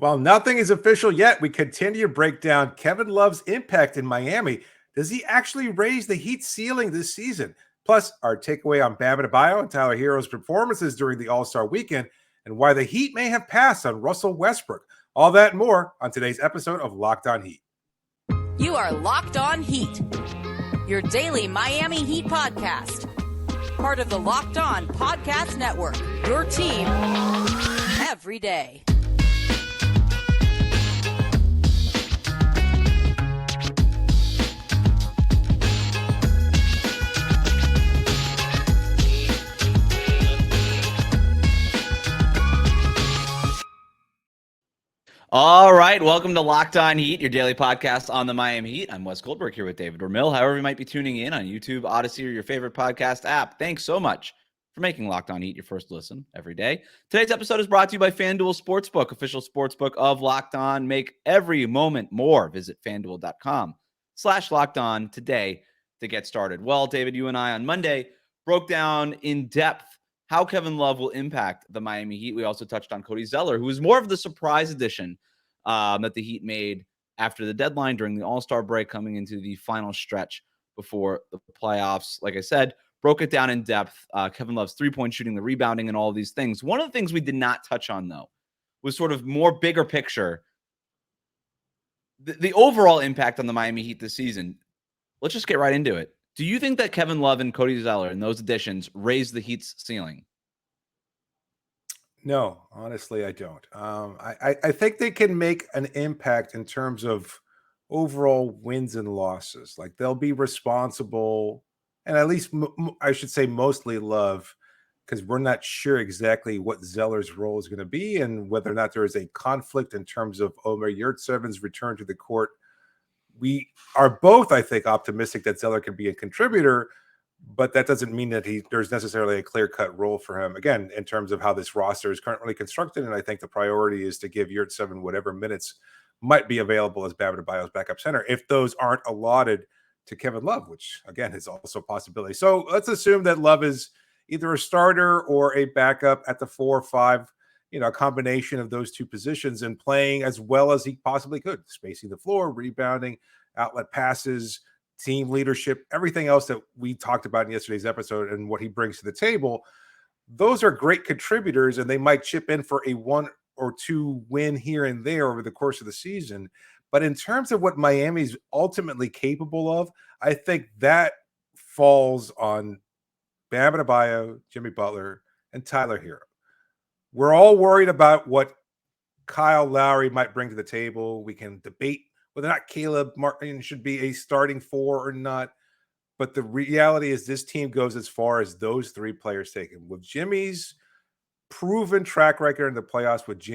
While nothing is official yet, we continue to break down Kevin Love's impact in Miami. Does he actually raise the Heat ceiling this season? Plus, our takeaway on Bam Adebayo and Tyler Herro's performances during the All-Star weekend and why the Heat may have passed on Russell Westbrook. All that and more on today's episode of Locked On Heat. You are Locked On Heat, your daily Miami Heat podcast. Part of the Locked On Podcast Network, your team every day. All right, welcome to Locked On Heat, your daily podcast on the Miami Heat. I'm Wes Goldberg here with David Ramil. However, you might be tuning in on YouTube, Odyssey, or your favorite podcast app. Thanks so much for making Locked On Heat your first listen every day. Today's episode is brought to you by FanDuel Sportsbook, official sportsbook of Locked On. Make every moment more. Visit FanDuel.com/Locked On today to get started. Well, David, you and I on Monday broke down in depth how Kevin Love will impact the Miami Heat. We also touched on Cody Zeller, who was more of the surprise addition that the Heat made after the deadline during the All-Star break, coming into the final stretch before the playoffs. Like I said, broke it down in depth. Kevin Love's three-point shooting, the rebounding, and all of these things. One of the things we did not touch on, though, was sort of more bigger picture, the overall impact on the Miami Heat this season. Let's just get right into it. Do you think that Kevin Love and Cody Zeller and those additions raise the Heat's ceiling? No, honestly, I don't. I think they can make an impact in terms of overall wins and losses. Like they'll be responsible, and at least I should say mostly Love, because we're not sure exactly what Zeller's role is going to be and whether or not there is a conflict in terms of Omer Yurtseven's return to the court. We are both, I think, optimistic that Zeller can be a contributor, but that doesn't mean that there's necessarily a clear-cut role for him, again, in terms of how this roster is currently constructed. And I think the priority is to give Yurtseven whatever minutes might be available as Bam Adebayo's backup center, if those aren't allotted to Kevin Love, which, again, is also a possibility. So let's assume that Love is either a starter or a backup at the 4 or 5, a combination of those two positions, and playing as well as he possibly could, spacing the floor, rebounding, outlet passes, team leadership, everything else that we talked about in yesterday's episode and what he brings to the table. Those are great contributors, and they might chip in for a 1 or 2 win here and there over the course of the season. But in terms of what Miami's ultimately capable of, I think that falls on Bam Adebayo, Jimmy Butler, and Tyler Herro. We're all worried about what Kyle Lowry might bring to the table. We can debate whether or not Caleb Martin should be a starting 4 or not. But the reality is this team goes as far as those 3 players take him. With Jimmy's proven track record in the playoffs, with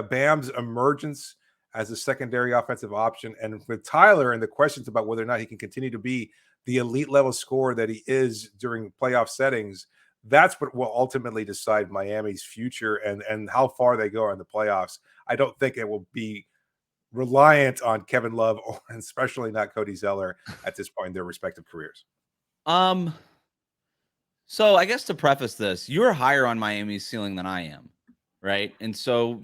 Bam's emergence as a secondary offensive option, and with Tyler and the questions about whether or not he can continue to be the elite level scorer that he is during playoff settings, that's what will ultimately decide Miami's future and how far they go in the playoffs. I don't think it will be reliant on Kevin Love, or especially not Cody Zeller at this point in their respective careers. So I guess to preface this, you're higher on Miami's ceiling than I am, right? And so,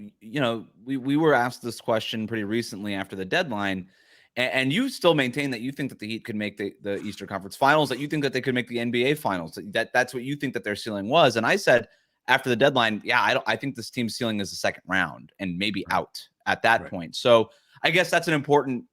we were asked this question pretty recently after the deadline, and you still maintain that you think that the Heat could make the Eastern Conference Finals, that you think that they could make the NBA Finals, that's what you think that their ceiling was. And I said after the deadline, I think this team's ceiling is the second round and maybe out at that point. So I guess that's important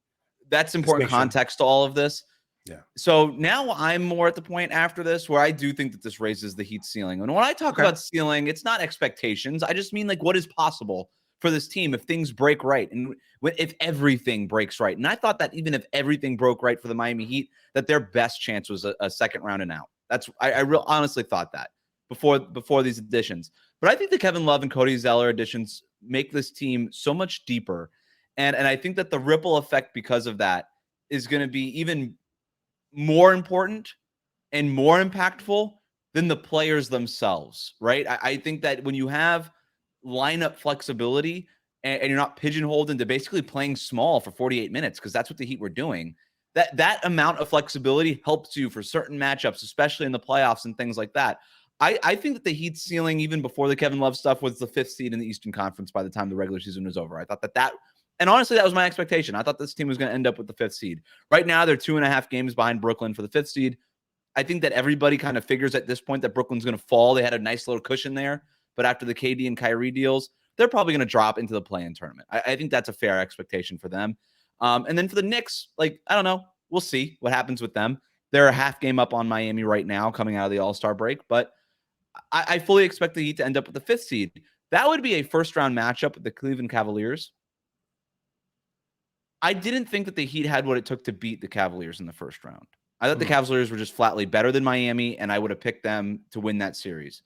context to all of this. Yeah. So now I'm more at the point after this where I do think that this raises the Heat's ceiling. And when I talk about ceiling, it's not expectations. I just mean like what is possible for this team if things break right and if everything breaks right. And I thought that even if everything broke right for the Miami Heat, that their best chance was a second round and out. I honestly thought that before these additions. But I think the Kevin Love and Cody Zeller additions make this team so much deeper. And I think that the ripple effect because of that is going to be even more important and more impactful than the players themselves, right? I think that when you have lineup flexibility and you're not pigeonholed into basically playing small for 48 minutes, because that's what the Heat were doing, that amount of flexibility helps you for certain matchups, especially in the playoffs and things like that. I think that the Heat's ceiling, even before the Kevin Love stuff, was the 5th seed in the Eastern Conference by the time the regular season was over. I thought that, and honestly, that was my expectation. I thought this team was going to end up with the 5th seed. Right now, they're 2.5 games behind Brooklyn for the 5th seed. I think that everybody kind of figures at this point that Brooklyn's going to fall. They had a nice little cushion there, but after the KD and Kyrie deals, they're probably going to drop into the play-in tournament. I think that's a fair expectation for them. And then for the Knicks, like, I don't know. We'll see what happens with them. They're a half game up on Miami right now coming out of the All-Star break, but I fully expect the Heat to end up with the 5th seed. That would be a first-round matchup with the Cleveland Cavaliers. I didn't think that the Heat had what it took to beat the Cavaliers in the first round. I thought the Cavaliers were just flatly better than Miami, and I would have picked them to win that series.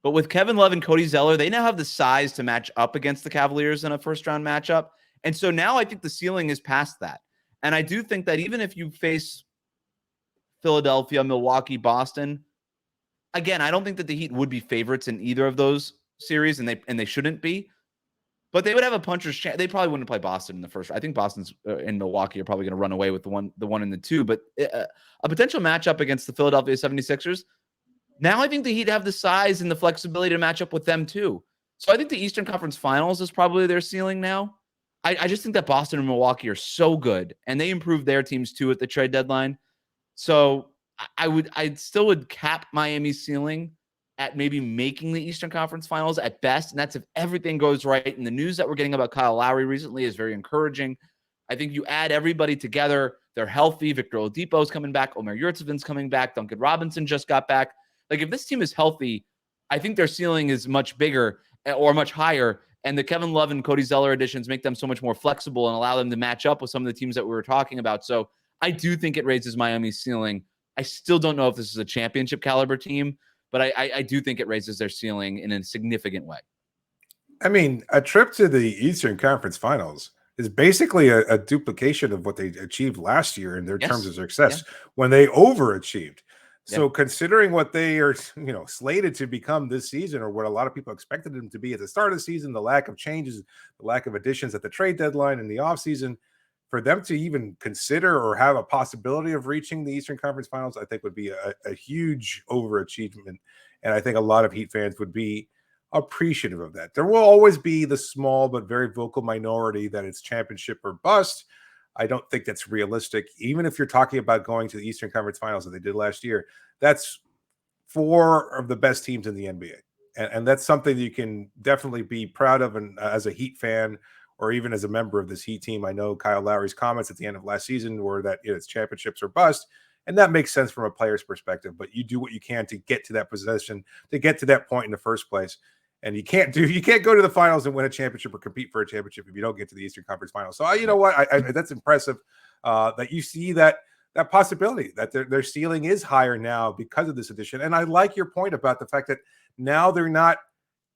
But with Kevin Love and Cody Zeller, they now have the size to match up against the Cavaliers in a first-round matchup. And so now I think the ceiling is past that. And I do think that even if you face Philadelphia, Milwaukee, Boston, again, I don't think that the Heat would be favorites in either of those series, and they shouldn't be. But they would have a puncher's chance. They probably wouldn't play Boston in the first. I think Boston's and Milwaukee are probably going to run away with the one and the 2. But a potential matchup against the Philadelphia 76ers, now I think the Heat have the size and the flexibility to match up with them too. So I think the Eastern Conference Finals is probably their ceiling now. I just think that Boston and Milwaukee are so good, and they improved their teams too at the trade deadline. So I still would cap Miami's ceiling at maybe making the Eastern Conference Finals at best, and that's if everything goes right. And the news that we're getting about Kyle Lowry recently is very encouraging. I think you add everybody together, they're healthy. Victor Oladipo's coming back. Omer Yurtseven's coming back. Duncan Robinson just got back. Like, if this team is healthy, I think their ceiling is much bigger or much higher. And the Kevin Love and Cody Zeller additions make them so much more flexible and allow them to match up with some of the teams that we were talking about. So I do think it raises Miami's ceiling. I still don't know if this is a championship caliber team, but I do think it raises their ceiling in a significant way. I mean, a trip to the Eastern Conference Finals is basically a duplication of what they achieved last year in their terms of success when they overachieved. So considering what they are, slated to become this season, or what a lot of people expected them to be at the start of the season, the lack of changes, the lack of additions at the trade deadline and the offseason, for them to even consider or have a possibility of reaching the Eastern Conference Finals, I think would be a huge overachievement. And I think a lot of Heat fans would be appreciative of that. There will always be the small but very vocal minority that it's championship or bust. I don't think that's realistic. Even if you're talking about going to the Eastern Conference Finals that they did last year, that's 4 of the best teams in the NBA. And that's something that you can definitely be proud of. And as a Heat fan, or even as a member of this Heat team, I know Kyle Lowry's comments at the end of last season were that it's championships or bust. And that makes sense from a player's perspective. But you do what you can to get to that position, to get to that point in the first place. And you can't go to the finals and win a championship or compete for a championship if you don't get to the Eastern Conference Finals. So you know what? That's impressive that you see that possibility, that their ceiling is higher now because of this addition. And I like your point about the fact that now they're not.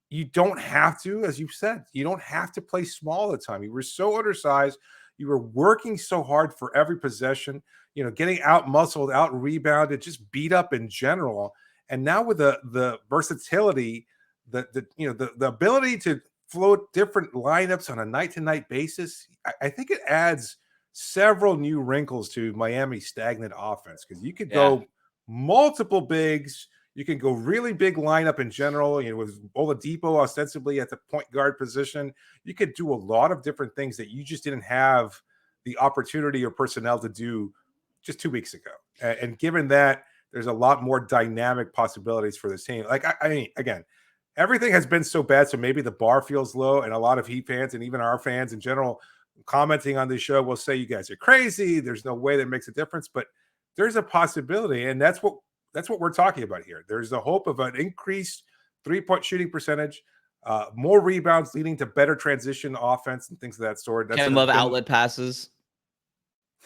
You don't have to, as you said, you don't have to play small all the time. You were so undersized. You were working so hard for every possession. Getting out muscled, out rebounded, just beat up in general. And now with the versatility. The ability to float different lineups on a night-to-night basis, I think it adds several new wrinkles to Miami's stagnant offense, because you could go multiple bigs. You can go really big lineup in general, with Oladipo ostensibly at the point guard position. You could do a lot of different things that you just didn't have the opportunity or personnel to do just 2 weeks ago. And given that, there's a lot more dynamic possibilities for this team. Like, I mean, again, everything has been so bad, so maybe the bar feels low, and a lot of Heat fans and even our fans in general commenting on this show will say you guys are crazy. There's no way that makes a difference, but there's a possibility, and that's what we're talking about here. There's the hope of an increased three-point shooting percentage, more rebounds leading to better transition offense and things of that sort. Kevin Love outlet passes.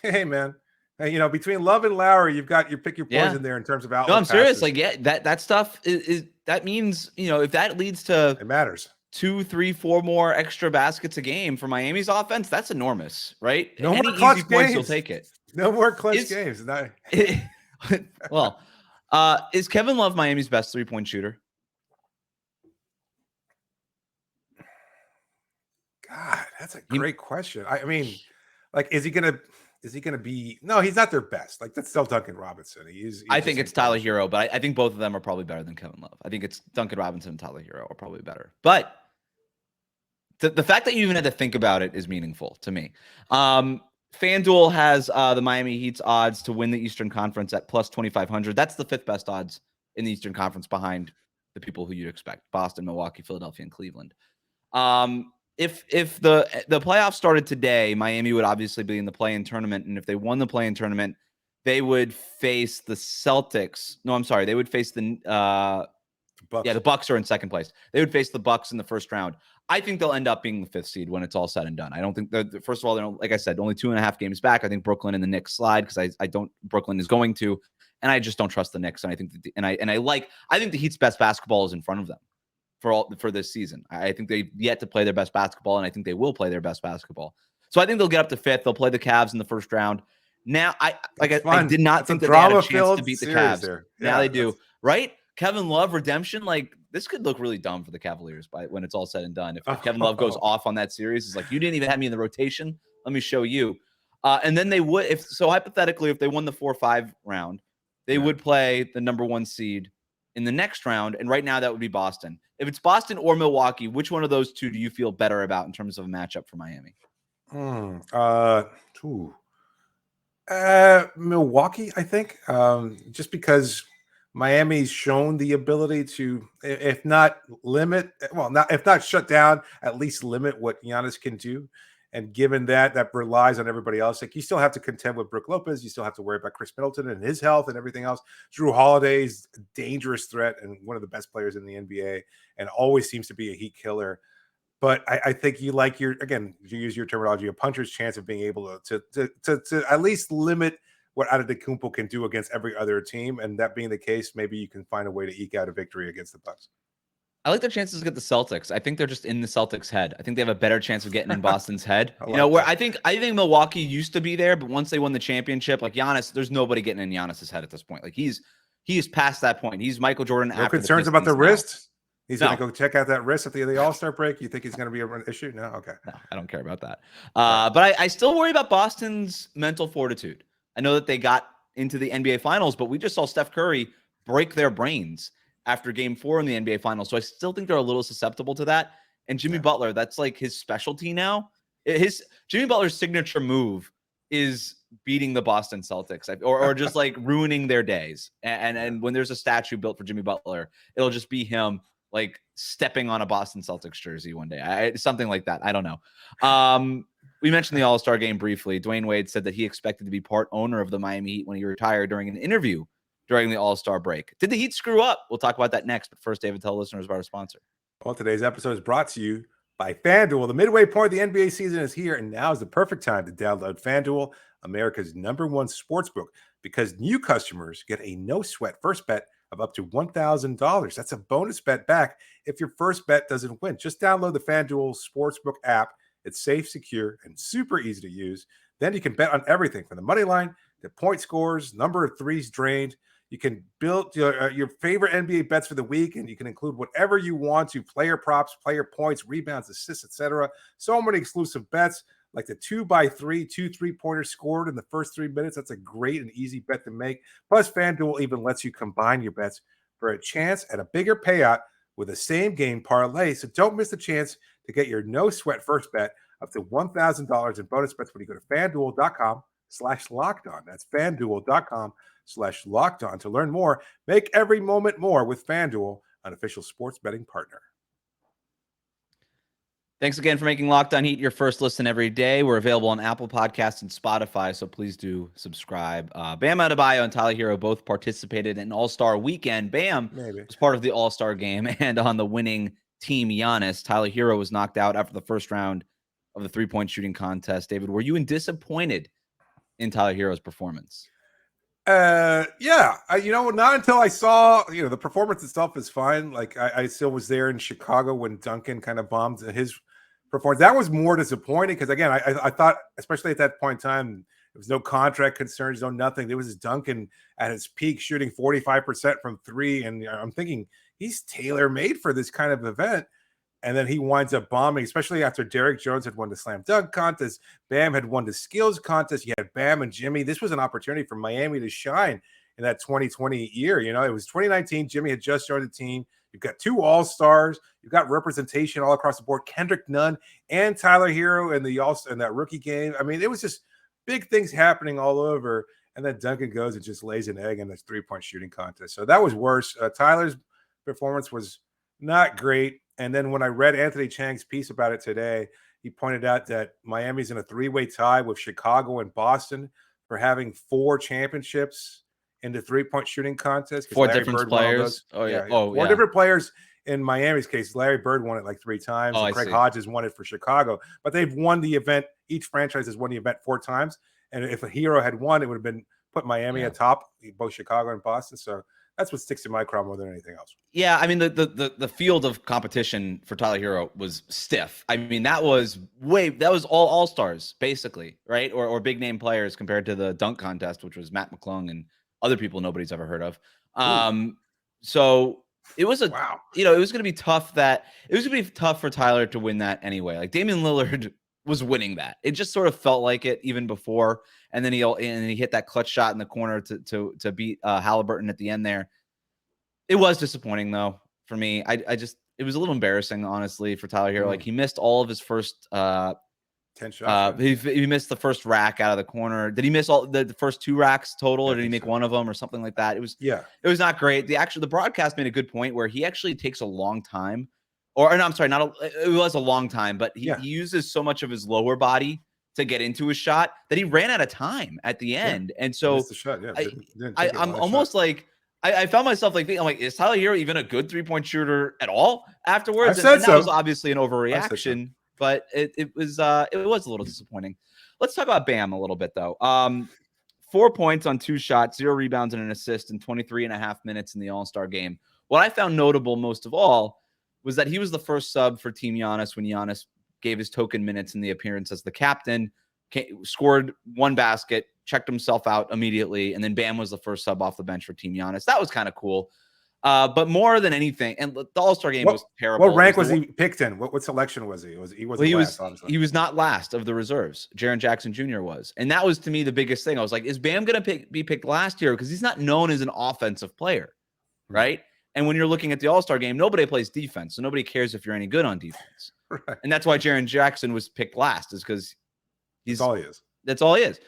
Hey, man. Between Love and Lowry, you've got your pick your poison there in terms of outlet. No, I'm serious. passes. That stuff is that means, if that leads to it matters. 2, 3, 4 more extra baskets a game for Miami's offense, that's enormous, right? No Any more clutch easy points, games. you'll take it. No more clutch games. Well, is Kevin Love Miami's best 3-point shooter? God, that's a great question. I mean, like, is he going to? is he going to be? No, he's not their best. Like that's still Duncan Robinson. He's I think it's Tyler Herro, but I think both of them are probably better than Kevin Love. I think it's Duncan Robinson and Tyler Herro are probably better. But the fact that you even had to think about it is meaningful to me. FanDuel has the Miami Heat's odds to win the Eastern Conference at plus 2,500. That's the 5th best odds in the Eastern Conference behind the people who you'd expect: Boston, Milwaukee, Philadelphia, and Cleveland. If the playoffs started today, Miami would obviously be in the play-in tournament, and if they won the play-in tournament, they would face the Celtics. No, I'm sorry, they would face the Bucks. Yeah, the Bucks are in second place. They would face the Bucks in the first round. I think they'll end up being the 5th seed when it's all said and done. I don't think first of all, they're, like I said, only 2.5 games back. I think Brooklyn and the Knicks slide because Brooklyn is going to, and I just don't trust the Knicks. And I think I think the Heat's best basketball is in front of them for this season. I think they've yet to play their best basketball, and I think they will play their best basketball. So I think they'll get up to 5th. They'll play the Cavs in the first round. Now, I did not think that they had a chance to beat the Cavs. Yeah, now they do, right? Kevin Love redemption, like this could look really dumb for the Cavaliers when it's all said and done. If Kevin Love goes off on that series, it's like, you didn't even have me in the rotation. Let me show you. And then they would, hypothetically, if they won the 4-5 round, they would play the number 1 seed in the next round. And right now that would be Boston. If it's Boston or Milwaukee, which one of those two do you feel better about in terms of a matchup for Miami? Milwaukee, I think, just because Miami's shown the ability to, if not shut down, at least limit what Giannis can do. And given that relies on everybody else, like you still have to contend with Brook Lopez. You still have to worry about Chris Middleton and his health and everything else. Drew Holiday's a dangerous threat and one of the best players in the NBA and always seems to be a heat killer. But I think you like to use your terminology, a puncher's chance of being able to at least limit what Adetokounmpo can do against every other team. And that being the case, maybe you can find a way to eke out a victory against the Bucks. I like their chances to get the Celtics. I think they're just in the Celtics' head. I think they have a better chance of getting in Boston's head. I think Milwaukee used to be there, but once they won the championship, like Giannis, there's nobody getting in Giannis's head at this point. Like he's past that point. He's Michael Jordan. No after concerns about the wrist. He's going to go check out that wrist at the All-Star break. You think he's going to be an issue? No, okay. No, I don't care about that. But I still worry about Boston's mental fortitude. I know that they got into the NBA Finals, but we just saw Steph Curry break their brains after Game 4 in the NBA Finals. So I still think they're a little susceptible to that. And Jimmy Butler, that's like his specialty now. Jimmy Butler's signature move is beating the Boston Celtics or just like ruining their days. And when there's a statue built for Jimmy Butler, it'll just be him like stepping on a Boston Celtics jersey one day. Something like that. I don't know. We mentioned the All-Star Game briefly. Dwyane Wade said that he expected to be part owner of the Miami Heat when he retired during an interview during the All-Star break. Did the Heat screw up? We'll talk about that next. But first, David, tell listeners about our sponsor. Well, today's episode is brought to you by FanDuel. The midway point of the NBA season is here, and now is the perfect time to download FanDuel, America's #1 sportsbook, because new customers get a no-sweat first bet of up to $1,000. That's a bonus bet back if your first bet doesn't win. Just download the FanDuel Sportsbook app. It's safe, secure, and super easy to use. Then you can bet on everything from the money line to point scores, number of threes drained. You can build your favorite NBA bets for the week, and you can include whatever you want to: player props, player points, rebounds, assists, etc. So many exclusive bets, like the 2x3, 2 3-pointers scored in the first 3 minutes. That's a great and easy bet to make. Plus, FanDuel even lets you combine your bets for a chance at a bigger payout with a same-game parlay. So don't miss the chance to get your no-sweat first bet up to $1,000 in bonus bets when you go to FanDuel.com/lockedon. That's FanDuel.com/lockedon to learn more. Make every moment more with FanDuel, an official sports betting partner. Thanks again for making Locked On Heat your first listen every day. We're available on Apple Podcasts and Spotify, so please do subscribe. Bam Adebayo and Tyler Herro both participated in All-Star Weekend. Bam was part of the All-Star Game and on the winning team Giannis. Tyler Herro was knocked out after the first round of the three-point shooting contest. David, were you disappointed in Tyler Herro's performance? Yeah. Not until I saw, the performance itself is fine. Like I still was there in Chicago when Duncan kind of bombed his performance. That was more disappointing because, again, I thought, especially at that point in time, there was no contract concerns, no nothing. There was this Duncan at his peak shooting 45% from 3. And I'm thinking he's tailor-made for this kind of event. And then he winds up bombing, especially after Derrick Jones had won the slam dunk contest. Bam had won the skills contest. You had Bam and Jimmy. This was an opportunity for Miami to shine in that 2020 year. You know, it was 2019. Jimmy had just joined the team. You've got 2 All-Stars. You've got representation all across the board. Kendrick Nunn and Tyler Herro in that rookie game. I mean, it was just big things happening all over. And then Duncan goes and just lays an egg in this 3-point shooting contest. So that was worse. Tyler's performance was not great. And then when I read Anthony Chang's piece about it today, he pointed out that Miami's in a 3-way tie with Chicago and Boston for having 4 championships in the 3-point shooting contest. 4 different players. Oh, yeah. 4 different players. In Miami's case, Larry Bird won it like 3 times. And Craig Hodges won it for Chicago. But they've won the event. Each franchise has won the event 4 times. And if a Herro had won, it would have been put Miami atop both Chicago and Boston. So that's what sticks in my craw more than anything else. Yeah, I mean the field of competition for Tyler Herro was stiff. I mean that was all stars basically, right? Or big name players compared to the dunk contest, which was Matt McClung and other people nobody's ever heard of. So it was it was going to be tough. It was going to be tough for Tyler to win that anyway. Like Damian Lillard was winning that. It just sort of felt like it even before, and then he hit that clutch shot in the corner to beat Halliburton at the end there. It was disappointing though for me. It was a little embarrassing, honestly, for Tyler Herro. Like he missed all of his first 10 shots. He missed the first rack out of the corner. Did he miss all the first 2 racks total, or did he make one of them or something like that? It was not great. The broadcast made a good point where he actually takes a long time. It was a long time, but he uses so much of his lower body to get into his shot that he ran out of time at the end. And so the shot, I'm almost like, I found myself like, I'm like, is Tyler Herro even a good 3-point shooter at all afterwards? That was obviously an overreaction, but it was a little disappointing. Let's talk about Bam a little bit though. 4 points on 2 shots, 0 rebounds and an assist in 23.5 minutes in the All-Star game. What I found notable most of all was that he was the first sub for Team Giannis when Giannis gave his token minutes in the appearance as the captain, scored 1 basket, checked himself out immediately, and then Bam was the first sub off the bench for Team Giannis. That was kind of cool. But more than anything, and the All-Star game was terrible. What rank was he picked in? What selection was he? He was not last of the reserves. Jaren Jackson Jr. was. And that was, to me, the biggest thing. I was like, is Bam going to be picked last year? Because he's not known as an offensive player, right? And when you're looking at the All-Star game, nobody plays defense, so nobody cares if you're any good on defense. Right. And that's why Jaren Jackson was picked last, is because that's all he is. That's all he is.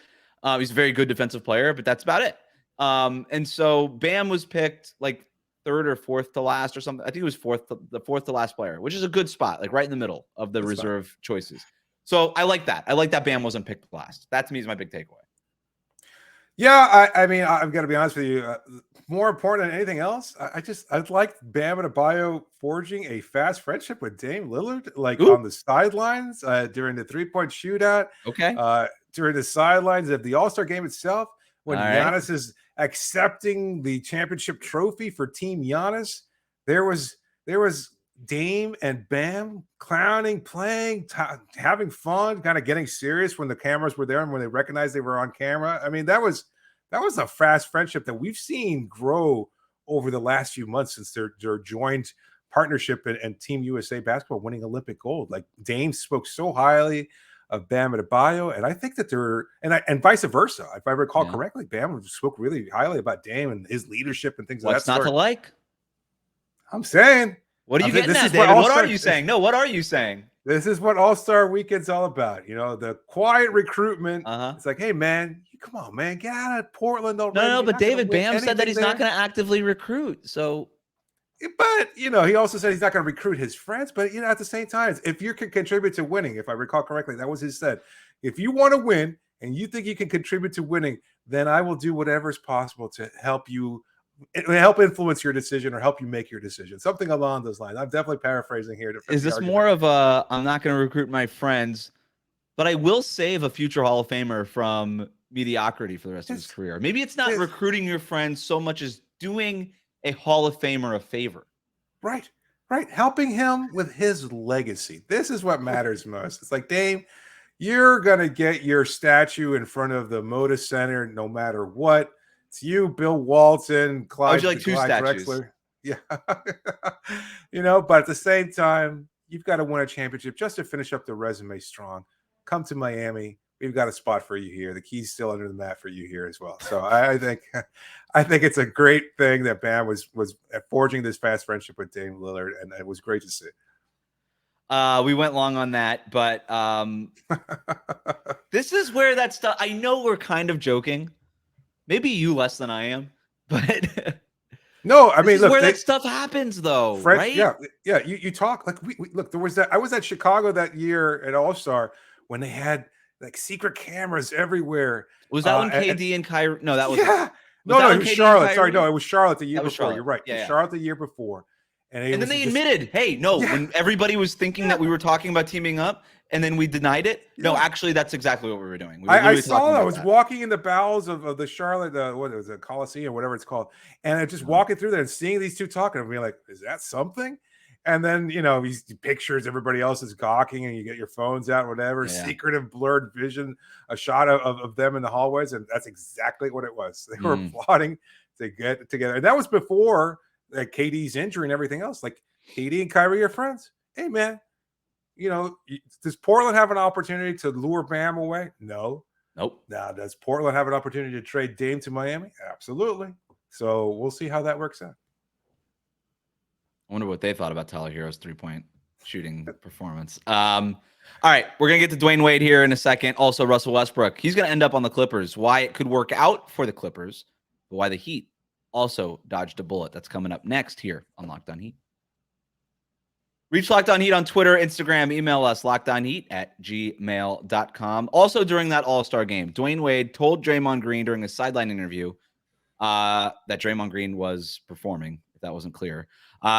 He's a very good defensive player, but that's about it. And so Bam was picked like 3rd or 4th to last or something. I think it was the 4th to last player, which is a good spot, like right in the middle of the reserve choices. So I like that. I like that Bam wasn't picked last. That to me is my big takeaway. Yeah, I mean, I've got to be honest with you. More important than anything else, I'd like Bam and Adebayo forging a fast friendship with Dame Lillard, like on the sidelines during the 3-point shootout. Okay. During the sidelines of the All-Star game itself, when Giannis is accepting the championship trophy for Team Giannis, there was Dame and Bam clowning, playing, having fun, kind of getting serious when the cameras were there and when they recognized they were on camera. I mean, that was a fast friendship that we've seen grow over the last few months since their joint partnership and Team USA basketball winning Olympic gold. Like Dame spoke so highly of Bam and Adebayo, and I think that and vice versa. If I recall correctly, Bam spoke really highly about Dame and his leadership and things like that. What's not to like? I'm saying. What are you getting at, David? What are you saying? No, what are you saying? This is what All-Star Weekend's all about. You know, the quiet recruitment. It's like, hey, man, come on, man, get out of Portland already. No, but David, Bam said that he's not going to actively recruit. So, but he also said he's not going to recruit his friends. But at the same time, if you can contribute to winning, if I recall correctly, that was his said. If you want to win and you think you can contribute to winning, then I will do whatever is possible to help influence your decision or help you make your decision. Something along those lines. I'm definitely paraphrasing here. Is this more of a, I'm not going to recruit my friends, but I will save a future Hall of Famer from mediocrity for the rest of his career? Maybe it's not recruiting your friends so much as doing a Hall of Famer a favor. Right. Helping him with his legacy. This is what matters most. It's like, Dame, you're going to get your statue in front of the Moda Center no matter what. It's you, Bill Walton, Clyde. Would you like 2 statues? Drexler. Yeah. But at the same time, you've got to win a championship just to finish up the resume strong. Come to Miami. We've got a spot for you here. The key's still under the mat for you here as well. So I think it's a great thing that Bam was forging this fast friendship with Dame Lillard, and it was great to see. We went long on that, but this is where that stuff. I know we're kind of joking. Maybe you less than I am, but no, I mean, look, where that stuff happens, though, right? Yeah. You talk like we look. There was that. I was at Chicago that year at AllStar when they had like secret cameras everywhere. Was that when KD and Kyrie? No, that was no. It was Charlotte. Sorry, no, it was Charlotte the year before. Charlotte. You're right. Yeah. Charlotte the year before, and then they admitted, hey, no, when everybody was thinking that we were talking about teaming up. And then we denied it. No, actually, that's exactly what we were doing. I saw that. I was walking in the bowels of the Charlotte, what was it, Coliseum, whatever it's called, and I just walking through there and seeing these two talking, and being like, "Is that something?" And then these pictures, everybody else is gawking, and you get your phones out, whatever, secretive, blurred vision, a shot of them in the hallways, and that's exactly what it was. They were plotting to get together, and that was before KD's injury and everything else. Like KD and Kyrie are friends. Hey, man. Does Portland have an opportunity to lure Bam away? No. Nope. Now, does Portland have an opportunity to trade Dame to Miami? Absolutely. So we'll see how that works out. I wonder what they thought about Tyler Herro's 3-point shooting performance. All right, we're going to get to Dwyane Wade here in a second. Also, Russell Westbrook. He's going to end up on the Clippers. Why it could work out for the Clippers, but why the Heat also dodged a bullet. That's coming up next here on Locked On Heat. Reach Locked On Heat on Twitter, Instagram, email us, lockedonheat@gmail.com. Also, during that All-Star game, Dwyane Wade told Draymond Green during a sideline interview that Draymond Green was performing, if that wasn't clear.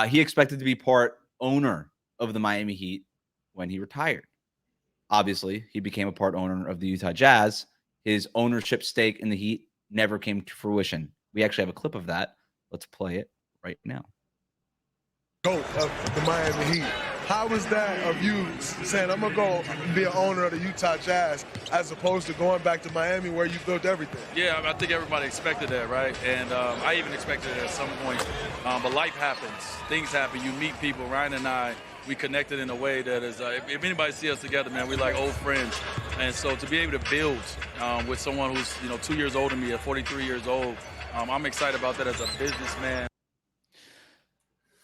He expected to be part owner of the Miami Heat when he retired. Obviously, he became a part owner of the Utah Jazz. His ownership stake in the Heat never came to fruition. We actually have a clip of that. Let's play it right now. Of the Miami Heat. How was that of you saying, I'm going to go be an owner of the Utah Jazz as opposed to going back to Miami where you built everything? Yeah, I think everybody expected that, right? And I even expected it at some point. But life happens. Things happen. You meet people. Ryan and I, we connected in a way that is, if anybody see us together, man, we're like old friends. And so to be able to build with someone who's 2 years older than me, at 43 years old, I'm excited about that as a businessman.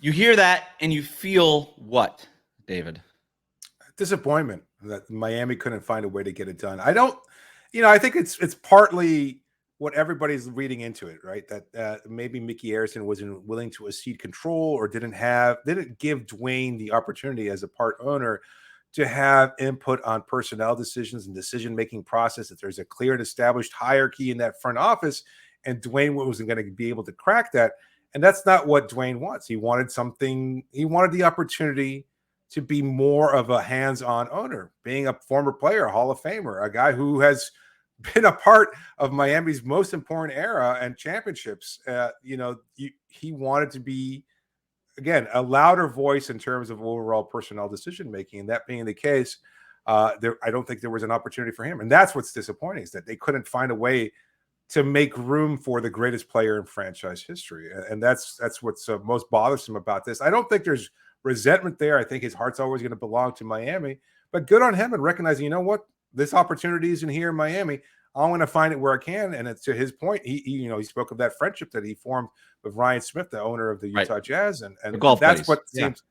You hear that and you feel what, David? Disappointment that Miami couldn't find a way to get it done. I think it's partly what everybody's reading into it, right? That maybe Mickey Arison wasn't willing to accede control or didn't give Dwyane the opportunity as a part owner to have input on personnel decisions and decision-making process, that there's a clear and established hierarchy in that front office, and Dwyane wasn't going to be able to crack that. And that's not what Dwyane wants. He wanted the opportunity to be more of a hands-on owner, being a former player, a Hall of Famer, a guy who has been a part of Miami's most important era and championships. He wanted to be, again, a louder voice in terms of overall personnel decision-making. And that being the case, I don't think there was an opportunity for him. And that's what's disappointing, is that they couldn't find a way to make room for the greatest player in franchise history. And that's what's most bothersome about this. I don't think there's resentment there. I think his heart's always going to belong to Miami, but good on him and recognizing, you know what, this opportunity isn't here in Miami. I'm going to find it where I can. And it's, to his point, he spoke of that friendship that he formed with Ryan Smith, the owner of the Utah Jazz. And that's what seems,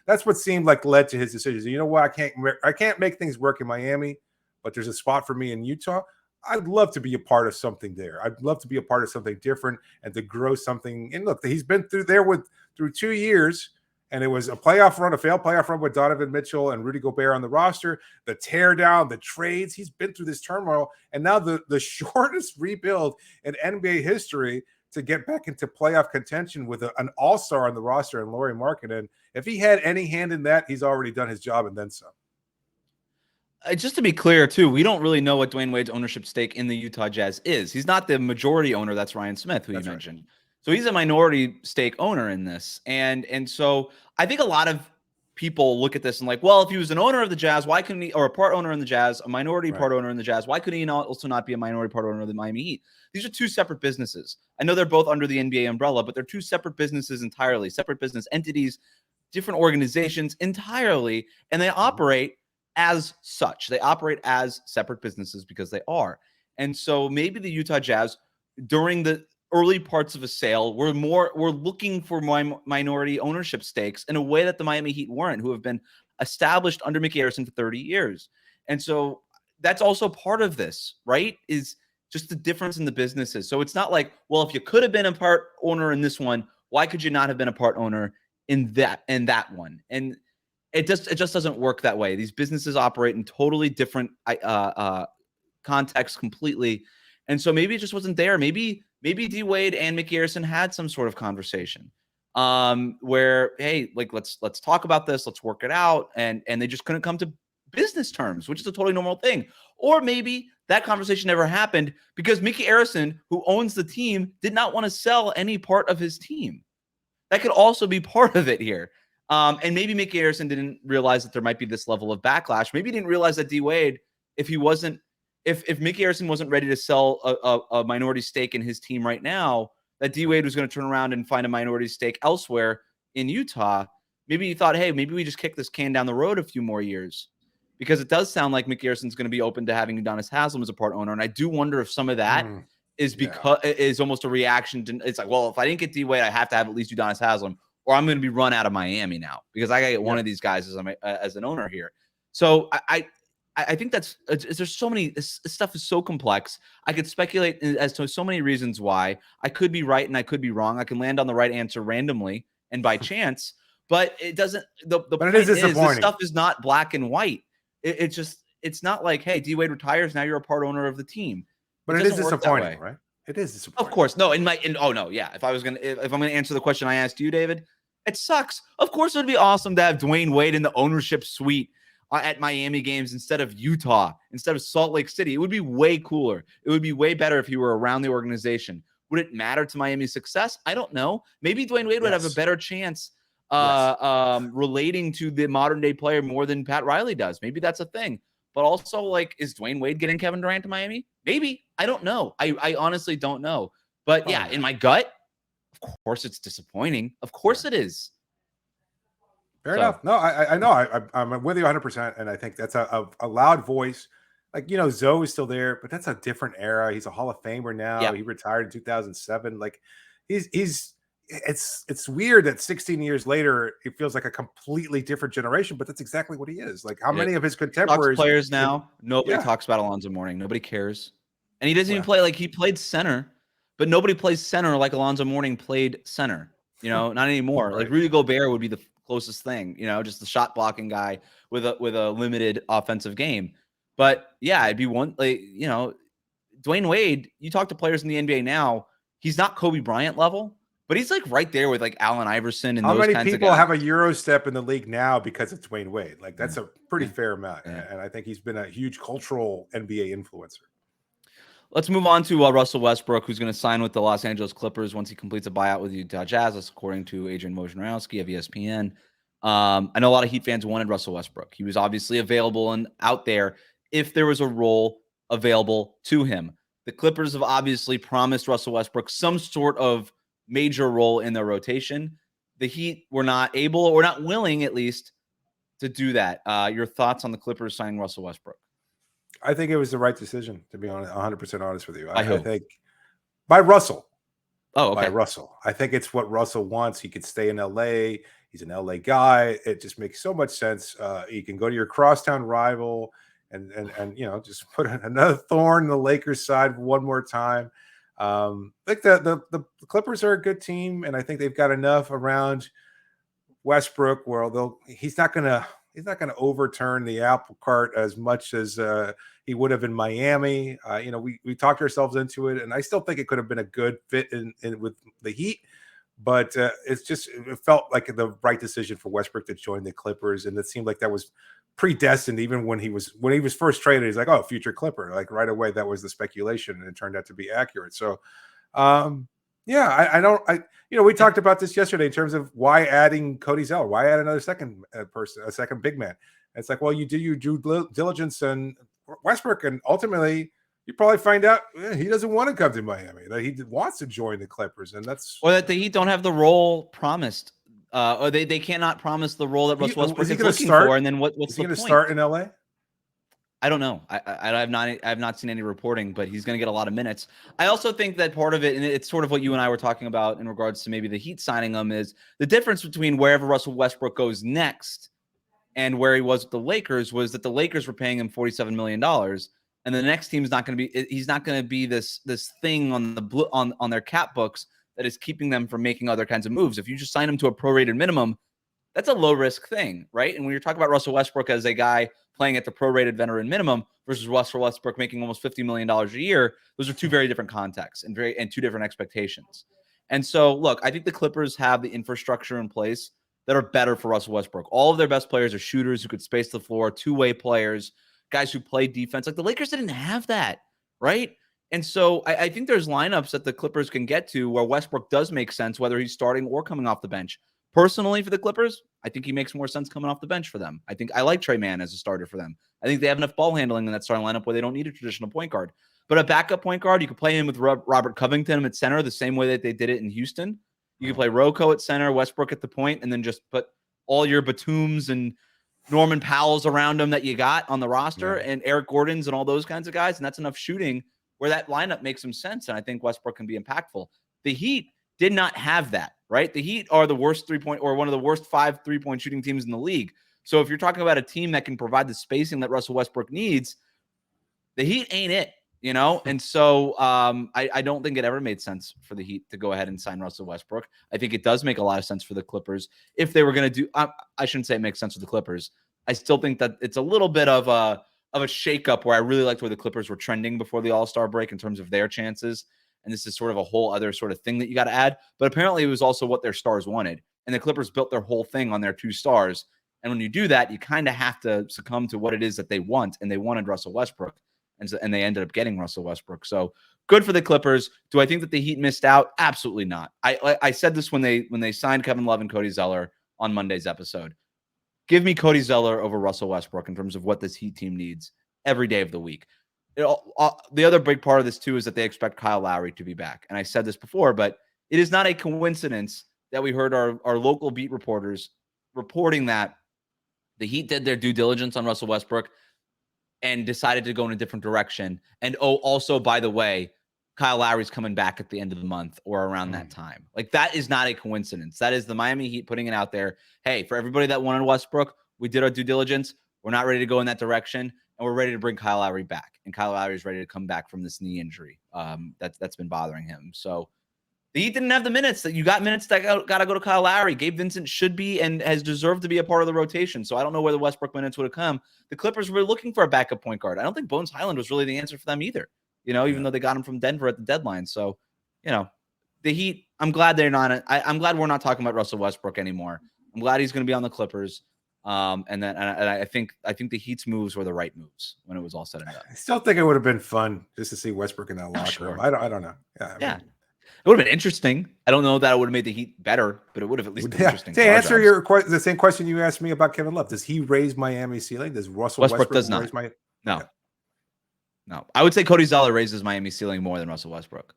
that's what seemed like led to his decisions. You know what? I can't make things work in Miami, but there's a spot for me in Utah. I'd love to be a part of something there. I'd love to be a part of something different and to grow something. And look, he's been through 2 years, and it was a failed playoff run with Donovan Mitchell and Rudy Gobert on the roster, the tear down, the trades. He's been through this turmoil, and now the shortest rebuild in NBA history to get back into playoff contention with an all-star on the roster and Lauri Markkanen. If he had any hand in that, he's already done his job and then some. Just to be clear, too, we don't really know what Dwyane Wade's ownership stake in the Utah Jazz is. He's not the majority owner. That's Ryan Smith, who you mentioned. Right. So he's a minority stake owner in this. And so I think a lot of people look at this and like, well, if he was an owner of the Jazz, why couldn't he, or a part owner in the Jazz, a minority part owner in the Jazz, why couldn't he also not be a minority part owner of the Miami Heat? These are two separate businesses. I know they're both under the NBA umbrella, but they're two separate businesses entirely, separate business entities. different organizations entirely, and they operate as such. They operate as separate businesses because they are. And so maybe the Utah Jazz, during the early parts of a sale, we're looking for minority ownership stakes in a way that the Miami Heat weren't, who have been established under Mickey Arison for 30 years. And so that's also part of this, right? Is just the difference in the businesses. So it's not like, well, if you could have been a part owner in this one, why could you not have been a part owner in that one? And it just doesn't work that way. These businesses operate in totally different contexts completely. And so maybe it just wasn't there. Maybe D Wade and Mickey Arison had some sort of conversation where, hey, like let's talk about this, let's work it out, and they just couldn't come to business terms, which is a totally normal thing. Or maybe that conversation never happened because Mickey Arison, who owns the team, did not want to sell any part of his team. That could also be part of it here. And maybe Mickey Arison didn't realize that there might be this level of backlash. Maybe he didn't realize that D Wade, if Mickey Arison wasn't ready to sell a minority stake in his team right now, that D Wade was going to turn around and find a minority stake elsewhere in Utah. Maybe he thought, hey, maybe we just kick this can down the road a few more years, because it does sound like Mickey Arison's going to be open to having Udonis Haslem as a part owner. And I do wonder if some of that is almost a reaction to, it's like, well, if I didn't get D Wade, I have to have at least Udonis Haslem, or I'm going to be run out of Miami now because I got to get one of these guys as an owner here. So I think there's so many, this stuff is so complex. I could speculate as to so many reasons why. I could be right and I could be wrong. I can land on the right answer randomly and by chance, but it doesn't, the point is this stuff is not black and white. It's not like, hey, D Wade retires, now you're a part owner of the team. But it is disappointing, right? It is disappointing. Of course. No, if I'm gonna answer the question I asked you, David, it sucks. Of course it would be awesome to have Dwyane Wade in the ownership suite at Miami games instead of Utah, instead of Salt Lake City. It would be way cooler. It would be way better if he were around the organization. Would it matter to Miami's success? I don't know. Maybe Dwyane Wade would have a better chance relating to the modern day player more than Pat Riley does. Maybe that's a thing. But also, like, is Dwyane Wade getting Kevin Durant to Miami? Maybe. I don't know. I honestly don't know. But yeah, in my gut, of course it's disappointing. Of course it is. Fair enough. No, I know. I'm with you 100%. And I think that's a loud voice. Like, Zoe is still there, but that's a different era. He's a Hall of Famer now. Yeah. He retired in 2007. Like, it's weird that 16 years later, it feels like a completely different generation, but that's exactly what he is. Like, how many of his contemporaries players now? Nobody talks about Alonzo Mourning. Nobody cares. And he doesn't even play, like, he played center, but nobody plays center like Alonzo Mourning played center. Not anymore. Right. Like, Rudy Gobert would be the closest thing, just the shot blocking guy with a limited offensive game. But yeah, it'd be one, like, Dwyane Wade, you talk to players in the NBA now, he's not Kobe Bryant level, but he's like right there with like Allen Iverson and how those many kinds people of guys. have a Euro step in the league now because of Dwyane Wade? Like, that's a pretty fair amount. And I think he's been a huge cultural NBA influencer. Let's move on to Russell Westbrook, who's going to sign with the Los Angeles Clippers once he completes a buyout with Utah Jazz, that's according to Adrian Wojnarowski of ESPN. I know a lot of Heat fans wanted Russell Westbrook. He was obviously available and out there if there was a role available to him. The Clippers have obviously promised Russell Westbrook some sort of major role in their rotation. The Heat were not able, or not willing at least, to do that. Your thoughts on the Clippers signing Russell Westbrook? I think it was the right decision, to be honest, 100% honest with you. I think by Russell. Oh, okay. By Russell. I think it's what Russell wants. He could stay in LA. He's an LA guy. It just makes so much sense. You can go to your crosstown rival and just put another thorn in the Lakers side one more time. Like the Clippers are a good team, and I think they've got enough around Westbrook where he's not gonna overturn the apple cart as much as he would have in Miami. We talked ourselves into it, and I still think it could have been a good fit in with the Heat. But it felt like the right decision for Westbrook to join the Clippers, and it seemed like that was predestined. Even when he was first traded, he's like, "Oh, future Clipper!" Like right away, that was the speculation, and it turned out to be accurate. So, we talked about this yesterday in terms of why adding Cody Zeller, why add another second person, a second big man. And it's like, well, you do your due diligence and Westbrook, and ultimately, you probably find out he doesn't want to come to Miami, that he wants to join the Clippers, and that's or that the Heat don't have the role promised Or they cannot promise the role that Russell Westbrook is gonna looking start? for. And then what's Is he the going to point? start in LA? I don't know. I have not seen any reporting, but he's going to get a lot of minutes. I also think that part of it, and it's sort of what you and I were talking about in regards to maybe the Heat signing him, is the difference between wherever Russell Westbrook goes next and where he was with the Lakers was that the Lakers were paying him $47 million, and the next team's not going to be. He's not going to be this thing on the on their cap books that is keeping them from making other kinds of moves. If you just sign him to a prorated minimum, that's a low risk thing, right? And when you're talking about Russell Westbrook as a guy playing at the prorated veteran minimum versus Russell Westbrook making almost $50 million a year, those are two very different contexts and two different expectations. And so, look, I think the Clippers have the infrastructure in place that are better for Russell Westbrook. All of their best players are shooters who could space the floor, two-way players, guys who play defense. Like the Lakers didn't have that, right? And so I think there's lineups that the Clippers can get to where Westbrook does make sense, whether he's starting or coming off the bench. Personally, for the Clippers, I think he makes more sense coming off the bench for them. I think I like Trey Mann as a starter for them. I think they have enough ball handling in that starting lineup where they don't need a traditional point guard. But a backup point guard, you could play him with Robert Covington at center the same way that they did it in Houston. You could play Rocco at center, Westbrook at the point, and then just put all your Batums and Norman Powells around him that you got on the roster, and Eric Gordon's and all those kinds of guys. And that's enough shooting where that lineup makes some sense. And I think Westbrook can be impactful. The Heat did not have that, right? The Heat are the worst three-point or one of the worst 5 3-point shooting teams in the league. So if you're talking about a team that can provide the spacing that Russell Westbrook needs, the Heat ain't it, you know? And so I don't think it ever made sense for the Heat to go ahead and sign Russell Westbrook. I think it does make a lot of sense for the Clippers. If they were going to do, I shouldn't say it makes sense for the Clippers. I still think that it's a little bit of a shakeup where I really liked where the Clippers were trending before the All-Star break in terms of their chances. And this is sort of a whole other sort of thing that you got to add. But apparently it was also what their stars wanted. And the Clippers built their whole thing on their 2 stars. And when you do that, you kind of have to succumb to what it is that they want. And they wanted Russell Westbrook. And they ended up getting Russell Westbrook. So good for the Clippers. Do I think that the Heat missed out? Absolutely not. I said this when they signed Kevin Love and Cody Zeller on Monday's episode. Give me Cody Zeller over Russell Westbrook in terms of what this Heat team needs every day of the week. The other big part of this, too, is that they expect Kyle Lowry to be back. And I said this before, but it is not a coincidence that we heard our local beat reporters reporting that the Heat did their due diligence on Russell Westbrook and decided to go in a different direction. And, also, by the way, Kyle Lowry's coming back at the end of the month or around that time. Like, that is not a coincidence. That is the Miami Heat putting it out there. Hey, for everybody that wanted Westbrook, we did our due diligence. We're not ready to go in that direction. And we're ready to bring Kyle Lowry back. And Kyle Lowry is ready to come back from this knee injury that's been bothering him. So the Heat didn't have the minutes. That you got minutes that got to go to Kyle Lowry. Gabe Vincent should be and has deserved to be a part of the rotation. So I don't know where the Westbrook minutes would have come. The Clippers were looking for a backup point guard. I don't think Bones Highland was really the answer for them either, even though they got him from Denver at the deadline. So, the Heat, I'm glad they're not. I'm glad we're not talking about Russell Westbrook anymore. I'm glad he's going to be on the Clippers. And I think the Heat's moves were the right moves when it was all said and done. I still think it would have been fun just to see Westbrook in that locker room. I don't know. Yeah. It would have been interesting. I don't know that it would have made the Heat better, but it would have at least been interesting. To answer the same question you asked me about Kevin Love, does he raise Miami's ceiling? Does Russell Westbrook does not. raise No. I would say Cody Zeller raises Miami's ceiling more than Russell Westbrook.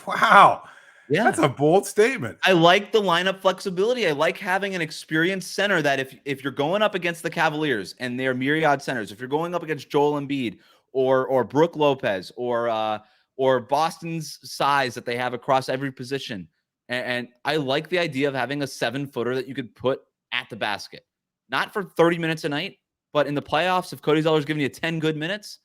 Wow. Yeah. That's a bold statement. I like the lineup flexibility. I like having an experienced center that if you're going up against the Cavaliers and their myriad centers, if you're going up against Joel Embiid or Brook Lopez or Boston's size that they have across every position, and I like the idea of having a 7-footer that you could put at the basket. Not for 30 minutes a night, but in the playoffs, if Cody Zeller's giving you 10 good minutes,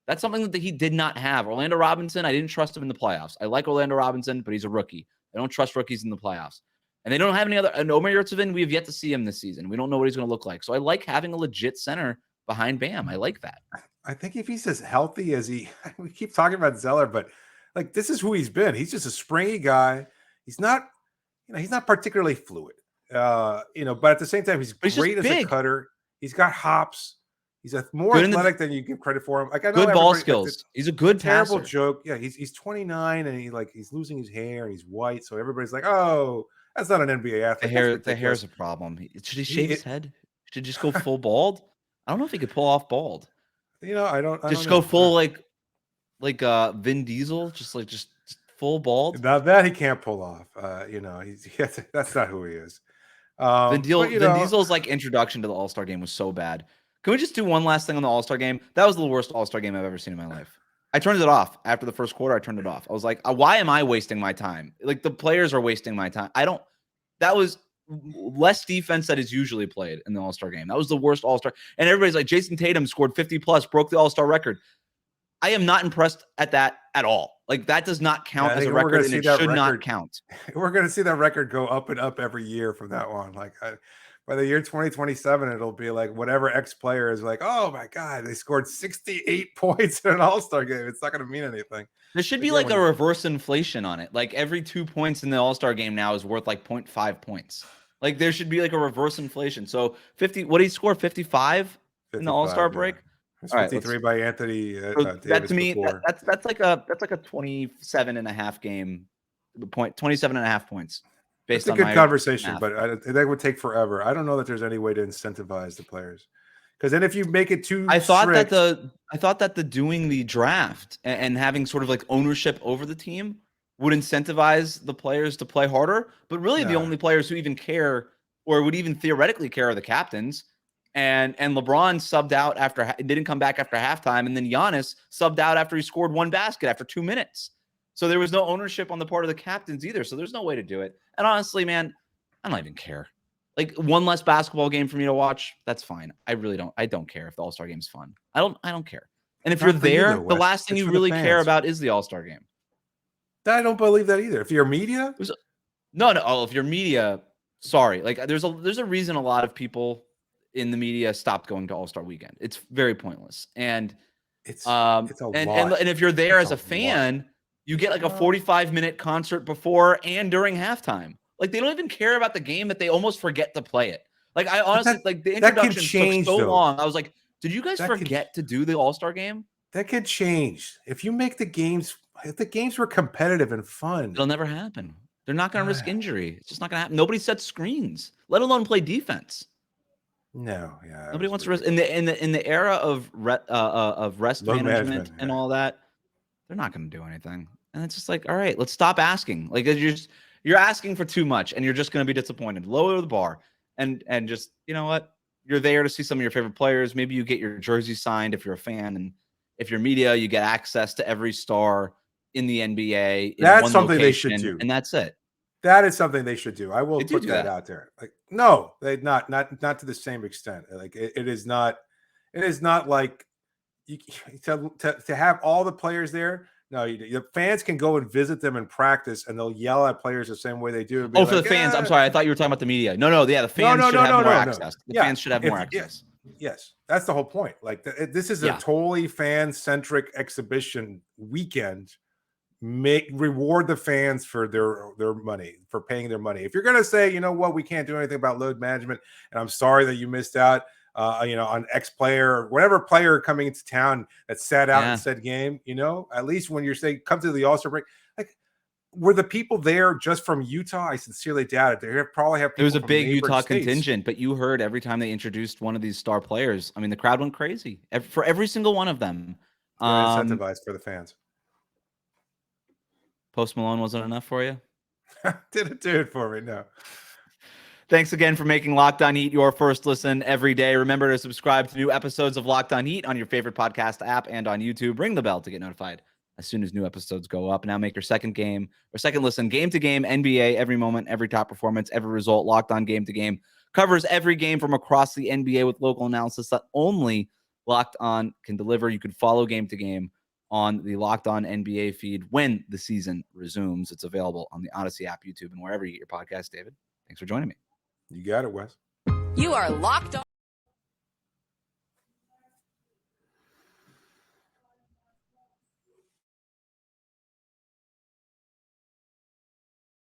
that's something that he did not have. Orlando Robinson, I didn't trust him in the playoffs. I like Orlando Robinson, but he's a rookie. I don't trust rookies in the playoffs. And they don't have any other. And Omer Yurtseven, we have yet to see him this season. We don't know what he's going to look like. So I like having a legit center behind Bam. I like that. I think if he's as healthy as we keep talking about Zeller, but like this is who he's been. He's just a springy guy. He's not particularly fluid. But at the same time, he's great as a cutter. He's got hops. He's more athletic than you give credit for him. Like I know good ball skills. He's a good terrible passer. Joke. Yeah, he's 29 and he's losing his hair and he's white. So everybody's like, oh, that's not an NBA athlete. The hair's a problem. Should he shave his head? Should he just go full bald? I don't know if he could pull off bald. I don't go full like Vin Diesel, just full bald. Now that he can't pull off. That's not who he is. Vin Diesel's like introduction to the All-Star game was so bad. Can we just do one last thing on the All-Star game? That was the worst All-Star game I've ever seen in my life. I turned it off after the first quarter. I turned it off. I was like, why am I wasting my time? Like, the players are wasting my time. That was less defense that is usually played in the All-Star game. That was the worst All-Star. And everybody's like, Jason Tatum scored 50 plus, broke the All-Star record. I am not impressed at that at all. Like, that does not count as a record, and it should not count. We're going to see that record go up and up every year from that one. Like, by the year 2027, it'll be like whatever X player is like, oh my God, they scored 68 points in an All-Star game. It's not going to mean anything. There should be like a reverse inflation on it. Like, every 2 points in the All-Star game now is worth like 0.5 points. Like, there should be like a reverse inflation. So 50, what did he score? 55 in the All-Star break? It's 53 by Anthony Davis. That to me, that's like a 27 and a half game point, 27 and a half points. It's a good conversation, but that would take forever. I don't know that there's any way to incentivize the players, because then if you make it too, I thought that the doing the draft and having sort of like ownership over the team would incentivize the players to play harder. But really, the only players who even care or would even theoretically care are the captains. And LeBron subbed out didn't come back after halftime, and then Giannis subbed out after he scored one basket after 2 minutes. So there was no ownership on the part of the captains either. So there's no way to do it. And honestly, man, I don't even care. Like, one less basketball game for me to watch, that's fine. I really don't. I don't care if the All-Star game's fun. I don't care. And if you're there, the last thing you really care about is the All-Star game. I don't believe that either. If you're media, no. Oh, if you're media, sorry. Like, there's a reason a lot of people in the media stopped going to All-Star weekend. It's very pointless. And it's a lot. And if you're there as a fan, you get like a 45-minute concert before and during halftime. Like, they don't even care about the game that they almost forget to play it. Like, I honestly, like, the introduction took so long. I was like, did you guys forget to do the All-Star game? That could change. If you make if the games were competitive and fun. It'll never happen. They're not going to risk injury. It's just not going to happen. Nobody sets screens, let alone play defense. No, yeah. Nobody wants to risk in the era of rest management and all that. They're not going to do anything. And it's just like, all right, let's stop asking. Like, you're asking for too much, and you're just going to be disappointed. Lower the bar, and just, you know what? You're there to see some of your favorite players. Maybe you get your jersey signed if you're a fan, and if you're media, you get access to every star in the NBA. That's something they should do, and that's it. That is something they should do. I will put that out there. Like, no, they not to the same extent. Like, it is not like you to have all the players there. No, the fans can go and visit them in practice, and they'll yell at players the same way they do. For the fans. I'm sorry. I thought you were talking about the media. No. Yeah, the fans should have more access. The fans should have more access. Yes, that's the whole point. Like, this is a totally fan-centric exhibition weekend. Reward the fans for their money, for paying their money. If you're going to say, you know what, we can't do anything about load management, and I'm sorry that you missed out, on X player or whatever player coming into town that sat out in said game, at least when you're saying come to the All-Star break, like, were the people there just from Utah? I sincerely doubt it. They probably have people. There was a big Utah states. Contingent, but you heard every time they introduced one of these star players. I mean, the crowd went crazy for every single one of them. Incentivized for the fans. Post Malone wasn't enough for you? Didn't do it for me, no. Thanks again for making Locked On Heat your first listen every day. Remember to subscribe to new episodes of Locked On Heat on your favorite podcast app and on YouTube. Ring the bell to get notified as soon as new episodes go up. Now make your second listen, game to game, NBA, every moment, every top performance, every result. Locked On Game to Game covers every game from across the NBA with local analysis that only Locked On can deliver. You can follow Game to Game on the Locked On NBA feed when the season resumes. It's available on the Odyssey app, YouTube, and wherever you get your podcast. David, thanks for joining me. You got it, Wes. You are Locked On.